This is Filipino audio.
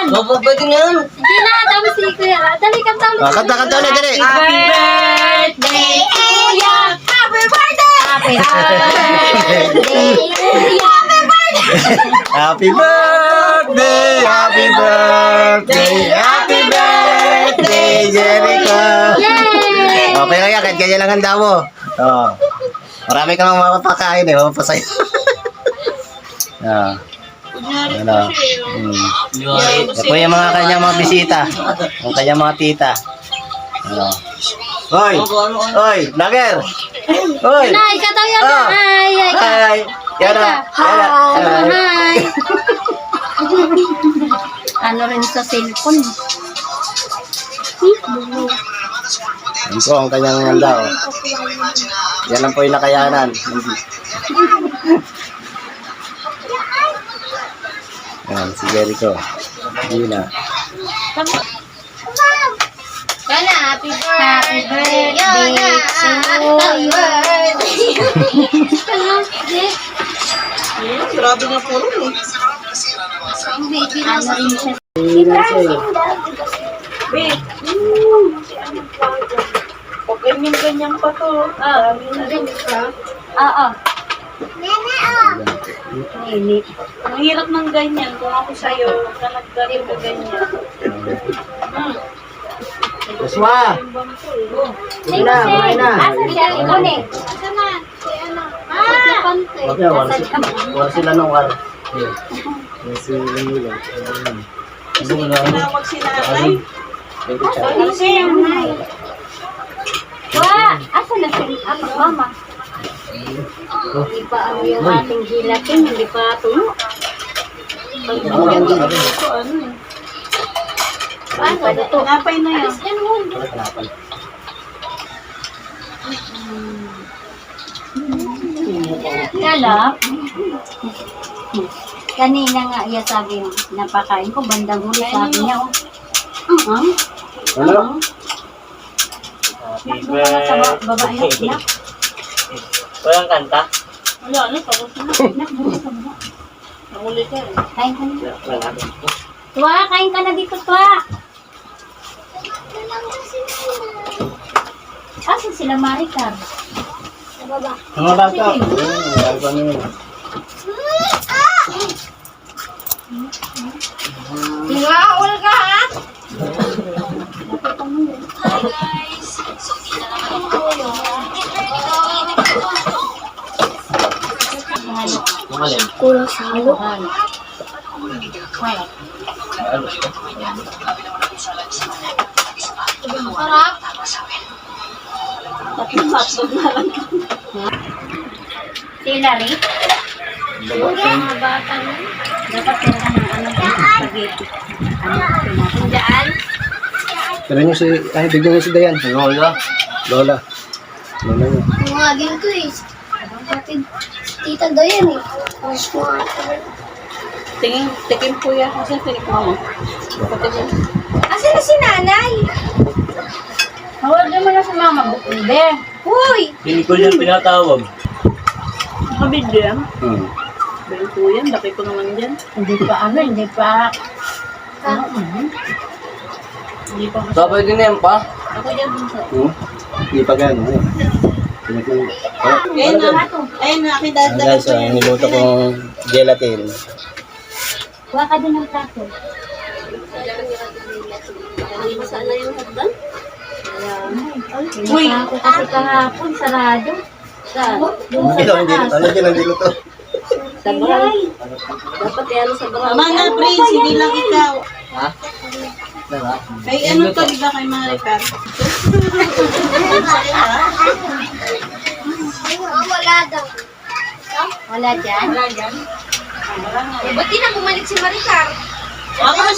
Pwede na yan. Hindi na, tapos si Kuya. Dali, kanta ulit. Kanta ulit, dali. Happy birthday to ya. Happy birthday. Happy birthday to ya. Happy birthday, happy birthday, happy birthday, Jericho. Yay! Okay lang yan, kahit ganyan lang handa mo. Oh. Marami kang mapapakain eh, papasayo. Ah. Ano? Ito po yung mga kanyang mga bisita. Yung kanyang mga tita. Ano? Hoy! Hoy! Vlogger! Hoy! Nay, kataw yan. Ah. Ay, ay, Hi! Yana! Yana! Hi. Ano rin sa cellphone? Yan po ang kanyang handa. Oh. Yan lang po yung nakayanan. Yan, si Jericho. Hindi na. Yana, happy birthday to you. Grabe na po rin eh. Ano rin siya? Pag ganyan pa to. Oo. Ang hirap ng ganyan. Kung ako sa'yo, na nagkaroon ka ganyan. Joshua! Hindi na, kumain na. Asa siya? Ikone. Okay, wala sila nung war. Yan si Lanilo. Tinawag si nanay. Wah, asa na siya? Mama. Hindi pa ano yung ating gelatin, hindi pa tuyo. Ano pa ito? Napay na yan. Kala, kanina nga iya sabi mo, napakain ko, bandang huli sabi niya, oh. Ano? Nakbo ka na sa babae, nak. Walang kanta? Wala, ano? Tapos na. Nakbo ka sa baba. Nahuli ka eh. Kain ka na. Wala. Tuwa, kain ka na dito, Tuwa. Asan sila, Maricar? Sa baba. Mga bata. Wala pa nila. Tingaul ka, ha? Kumalin. Kulang sa halo. Sarap. Hotdog na lang. Sila rin? Mga bata na. Dapat meron ng ano, spaghetti. Ano, dyan? Pero nyo si, bigyan nyo si Dayan. Lola. Lola. Lola nyo. Tumagin ko eh. Kapatid, tita Dayan eh. Tikim po yan. Kasi tinikma mo. Asan na si nanay? Hawag naman na sa mama. Bukunde. Uy! Hindi ko niya pinatawag. Nakabid yan. Hmm. Bayan po yan. Laki ko naman dyan. Hindi pa ano, hindi pa... Hindi pa mas... Sabay din yan pa. Ako dyan dun sa... Hindi pa gano'n. Ayun na. Ayun na. Aking dad Guys, niluto kong gelatin. Huwag ka din ng plato. Sana yung hotdog? Uy! Ako kasi kahapon, sarado. Ito, hindi. Ano dyan ang niluto? Sa bahay. Dapat yan sa bahay. Mga Prince, hindi lang ikaw. Ha? Diba? Kay ano to, di ba kay Maricar? Wala daw. Wala dyan? Wala dyan. Eh, ba't di na bumalik si Maricar? Ako